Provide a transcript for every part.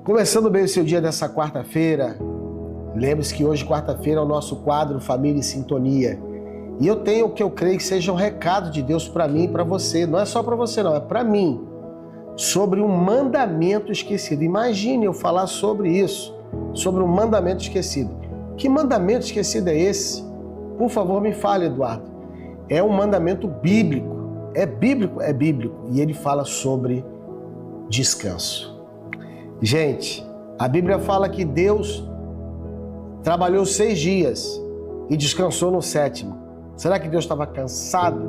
Começando bem o seu dia dessa quarta-feira, lembre-se que hoje, quarta-feira, é o nosso quadro Família em Sintonia. E eu tenho o que eu creio que seja um recado de Deus para mim e para você. Não é só para você, não, é para mim. Sobre um mandamento esquecido. Imagine eu falar sobre isso, sobre um mandamento esquecido. Que mandamento esquecido é esse? Por favor, me fale, Eduardo. É um mandamento bíblico. É bíblico? É bíblico. E ele fala sobre descanso. Gente, a Bíblia fala que Deus trabalhou 6 dias e descansou no 7º. Será que Deus estava cansado?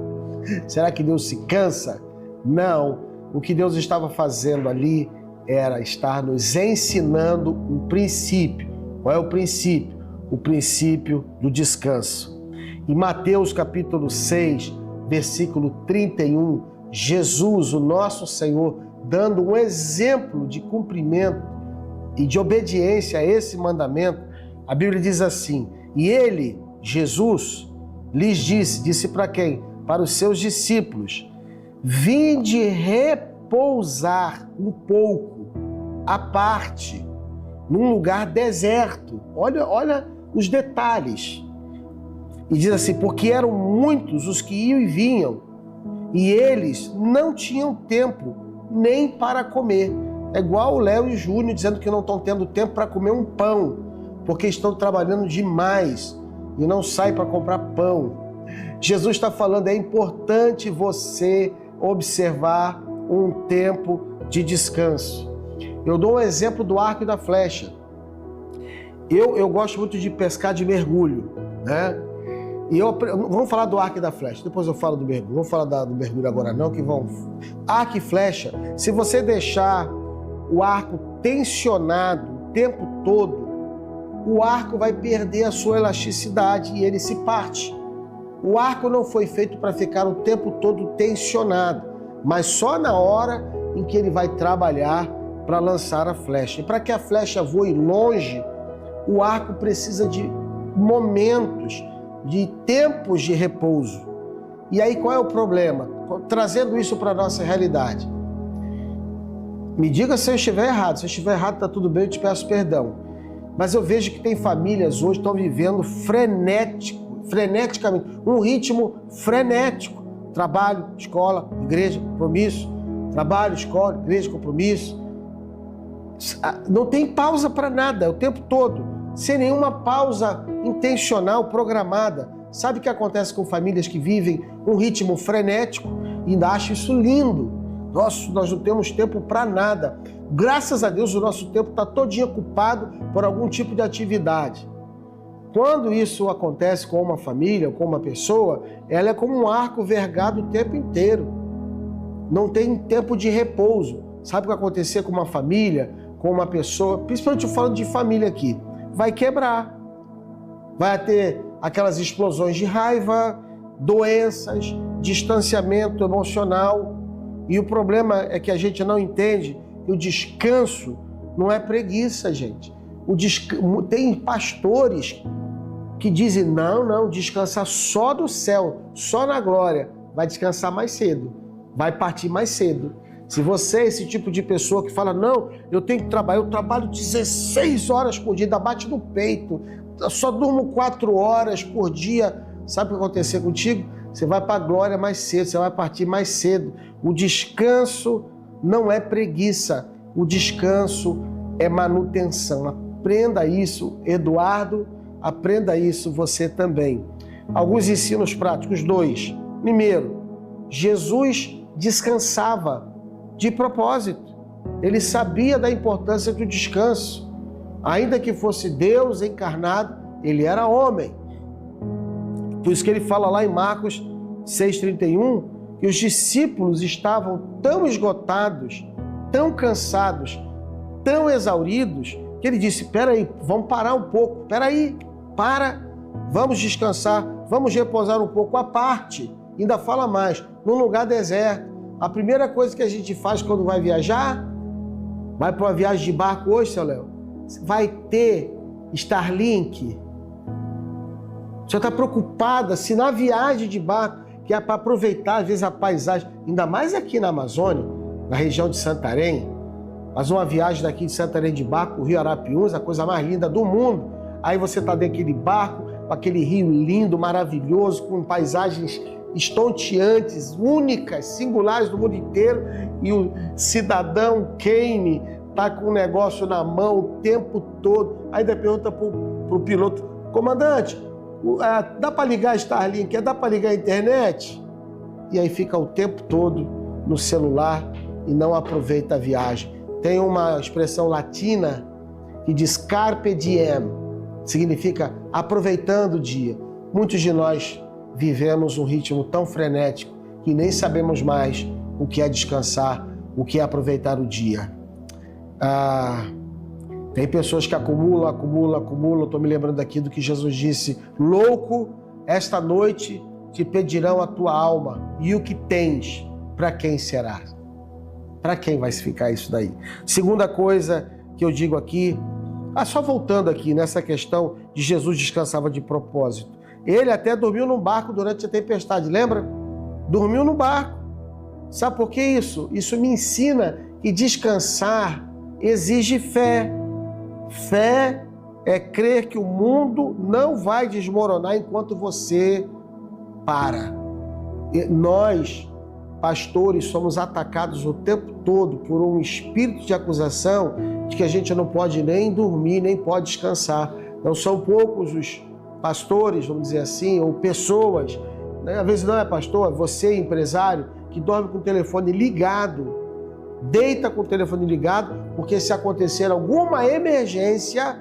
Será que Deus se cansa? Não. O que Deus estava fazendo ali era estar nos ensinando um princípio. Qual é o princípio? O princípio do descanso. Em Mateus capítulo 6, versículo 31, Jesus, o nosso Senhor, dando um exemplo de cumprimento e de obediência a esse mandamento, a Bíblia diz assim: e ele, Jesus, lhes disse para quem? Para os seus discípulos: vinde repousar um pouco à parte, num lugar deserto. Olha os detalhes. E diz assim: porque eram muitos os que iam e vinham, e eles não tinham tempo nem para comer. É igual o Léo e o Júnior dizendo que não estão tendo tempo para comer um pão, porque estão trabalhando demais e não saem para comprar pão. Jesus está falando, é importante você observar um tempo de descanso. Eu dou um exemplo do arco e da flecha. Eu gosto muito de pescar de mergulho, né? Vamos falar do arco e da flecha, depois eu falo do mergulho. Vamos falar do mergulho agora não, que vão... Arco e flecha, se você deixar o arco tensionado o tempo todo, o arco vai perder a sua elasticidade e ele se parte. O arco não foi feito para ficar o tempo todo tensionado, mas só na hora em que ele vai trabalhar para lançar a flecha. E para que a flecha voe longe, o arco precisa de momentos, de tempos de repouso. E aí qual é o problema? Trazendo isso para a nossa realidade. Me diga se eu estiver errado. Se eu estiver errado, está tudo bem, eu te peço perdão. Mas eu vejo que tem famílias hoje que estão vivendo freneticamente, um ritmo frenético. Trabalho, escola, igreja, compromisso. Trabalho, escola, igreja, compromisso. Não tem pausa para nada, o tempo todo, sem nenhuma pausa intencional, programada. Sabe o que acontece com famílias que vivem um ritmo frenético? E ainda acho isso lindo. Nossa, nós não temos tempo para nada. Graças a Deus o nosso tempo está todinho ocupado por algum tipo de atividade. Quando isso acontece com uma família, com uma pessoa, ela é como um arco vergado o tempo inteiro. Não tem tempo de repouso. Sabe o que acontecer com uma família, com uma pessoa, principalmente eu falando de família aqui, vai quebrar. Vai ter aquelas explosões de raiva, doenças, distanciamento emocional. E o problema é que a gente não entende que o descanso não é preguiça, gente. Tem pastores que dizem, não, descansar só do céu, só na glória. Vai descansar mais cedo, vai partir mais cedo. Se você é esse tipo de pessoa que fala, não, eu tenho que trabalhar, eu trabalho 16 horas por dia, ainda bate no peito, eu só durmo 4 horas por dia, sabe o que vai acontecer contigo? Você vai para a glória mais cedo, você vai partir mais cedo. O descanso não é preguiça, o descanso é manutenção. Aprenda isso, Eduardo, aprenda isso você também. Alguns ensinos práticos, 2. Primeiro, Jesus descansava de propósito. Ele sabia da importância do descanso. Ainda que fosse Deus encarnado, ele era homem. Por isso que ele fala lá em Marcos 6,31, que os discípulos estavam tão esgotados, tão cansados, tão exauridos, que ele disse, peraí, vamos parar um pouco, vamos descansar, vamos repousar um pouco à parte. Ainda fala mais, num lugar deserto. A primeira coisa que a gente faz quando vai viajar, vai para uma viagem de barco hoje, seu Léo, vai ter Starlink. Você está preocupada se na viagem de barco, que é para aproveitar às vezes a paisagem, ainda mais aqui na Amazônia, na região de Santarém, Mas uma viagem daqui de Santarém de barco, o Rio Arapiuns, a coisa mais linda do mundo. Aí você está dentro daquele barco, com aquele rio lindo, maravilhoso, com paisagens estonteantes, únicas, singulares do mundo inteiro, e o cidadão Kane está com um negócio na mão o tempo todo. Aí ele pergunta para o piloto: comandante, dá para ligar a Starlink? Dá para ligar a internet? E aí fica o tempo todo no celular e não aproveita a viagem. Tem uma expressão latina que diz carpe diem, significa aproveitando o dia. Muitos de nós vivemos um ritmo tão frenético que nem sabemos mais o que é descansar, o que é aproveitar o dia. Tem pessoas que acumulam. Estou me lembrando aqui do que Jesus disse: louco, esta noite te pedirão a tua alma, e o que tens, para quem será? Para quem vai ficar isso daí? Segunda coisa que eu digo aqui, só voltando aqui nessa questão de Jesus descansava de propósito. Ele até dormiu num barco durante a tempestade, lembra? Dormiu no barco. Sabe por que isso? Isso me ensina que descansar exige fé. Fé é crer que o mundo não vai desmoronar enquanto você para. Nós, pastores, somos atacados o tempo todo por um espírito de acusação de que a gente não pode nem dormir, nem pode descansar. Não são poucos os pastores, vamos dizer assim, ou pessoas, né? Às vezes não é pastor, você empresário, que dorme com o telefone ligado, deita com o telefone ligado, porque se acontecer alguma emergência,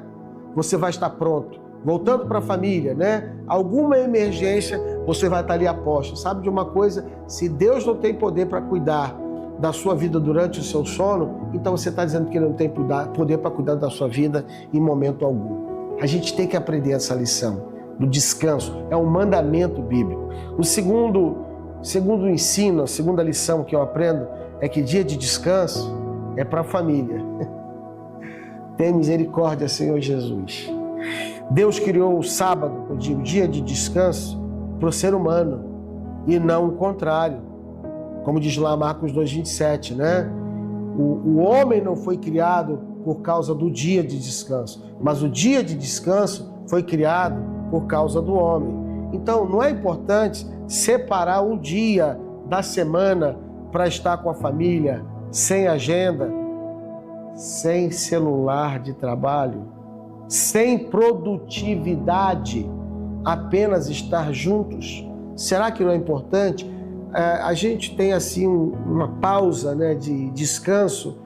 você vai estar pronto. Voltando para a família, né? Alguma emergência, você vai estar ali a posto. Sabe de uma coisa? Se Deus não tem poder para cuidar da sua vida durante o seu sono, então você está dizendo que Ele não tem poder para cuidar da sua vida em momento algum. A gente tem que aprender essa lição do descanso. É um mandamento bíblico. O segundo ensino, a segunda lição que eu aprendo é que dia de descanso é para a família. Tenha misericórdia, Senhor Jesus. Deus criou o sábado, eu digo, dia de descanso, para o ser humano e não o contrário. Como diz lá Marcos 2,27, né? O homem não foi criado por causa do dia de descanso, mas o dia de descanso foi criado por causa do homem. Então, não é importante separar um dia da semana para estar com a família, sem agenda, sem celular de trabalho, sem produtividade, apenas estar juntos? Será que não é importante? A gente tem assim uma pausa, né, de descanso,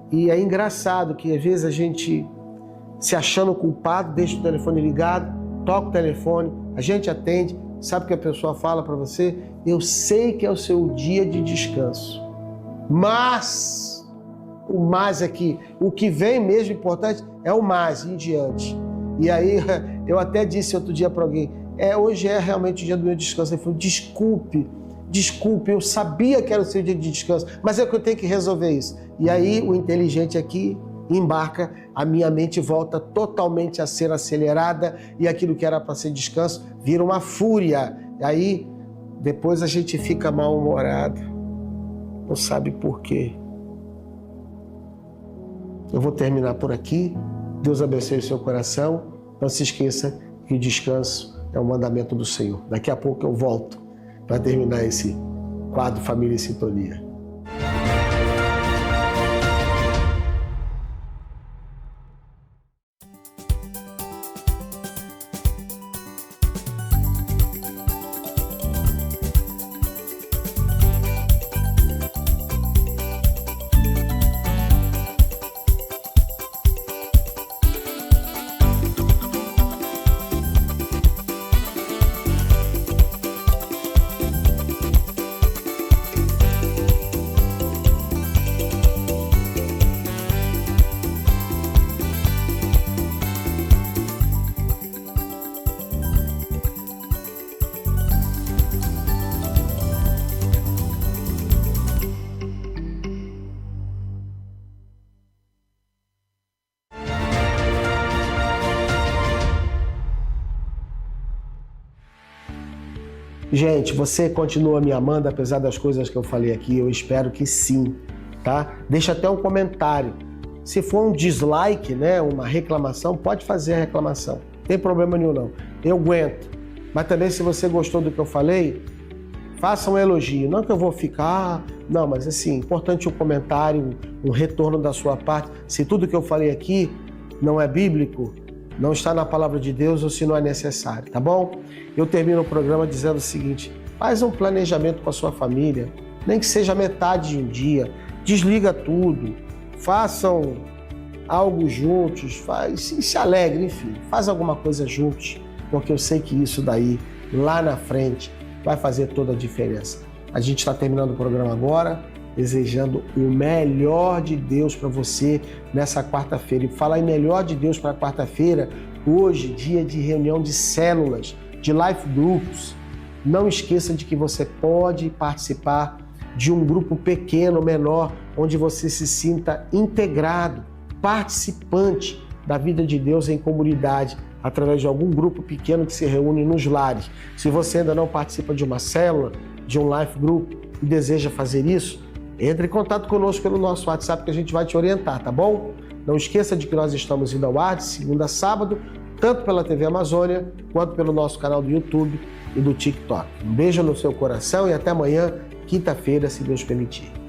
e é engraçado que às vezes a gente, se achando culpado, deixa o telefone ligado, toca o telefone, a gente atende, sabe o que a pessoa fala para você? Eu sei que é o seu dia de descanso, mas o mais aqui, o que vem mesmo importante é o mais em diante. E aí eu até disse outro dia para alguém, hoje é realmente o dia do meu descanso. Ele falou, desculpe, eu sabia que era o seu dia de descanso, mas é que eu tenho que resolver isso. E aí o inteligente aqui embarca, a minha mente volta totalmente a ser acelerada e aquilo que era para ser descanso vira uma fúria. E aí depois a gente fica mal-humorado, não sabe por quê. Eu vou terminar por aqui. Deus abençoe o seu coração. Não se esqueça que o descanso é um mandamento do Senhor. Daqui a pouco eu volto para terminar esse quadro Família em Sintonia. Gente, você continua me amando apesar das coisas que eu falei aqui? Eu espero que sim. tá? Deixa até um comentário. Se for um dislike, né, uma reclamação, pode fazer a reclamação. Não tem problema nenhum, não. Eu aguento. Mas também, se você gostou do que eu falei, faça um elogio. Não que eu vou ficar... Não, mas assim, importante um comentário, um retorno da sua parte. Se tudo que eu falei aqui não é bíblico, não está na palavra de Deus ou se não é necessário, tá bom? Eu termino o programa dizendo o seguinte: faz um planejamento com a sua família, nem que seja metade de um dia, desliga tudo, façam algo juntos, se alegre, enfim, faz alguma coisa juntos, porque eu sei que isso daí, lá na frente, vai fazer toda a diferença. A gente está terminando o programa agora, desejando o melhor de Deus para você nessa quarta-feira. E falar em melhor de Deus para quarta-feira, hoje, dia de reunião de células, de life groups. Não esqueça de que você pode participar de um grupo pequeno, menor, onde você se sinta integrado, participante da vida de Deus em comunidade, através de algum grupo pequeno que se reúne nos lares. Se você ainda não participa de uma célula, de um life group e deseja fazer isso, entre em contato conosco pelo nosso WhatsApp que a gente vai te orientar, tá bom? Não esqueça de que nós estamos indo ao ar de segunda a sábado, tanto pela TV Amazônia, quanto pelo nosso canal do YouTube e do TikTok. Um beijo no seu coração e até amanhã, quinta-feira, se Deus permitir.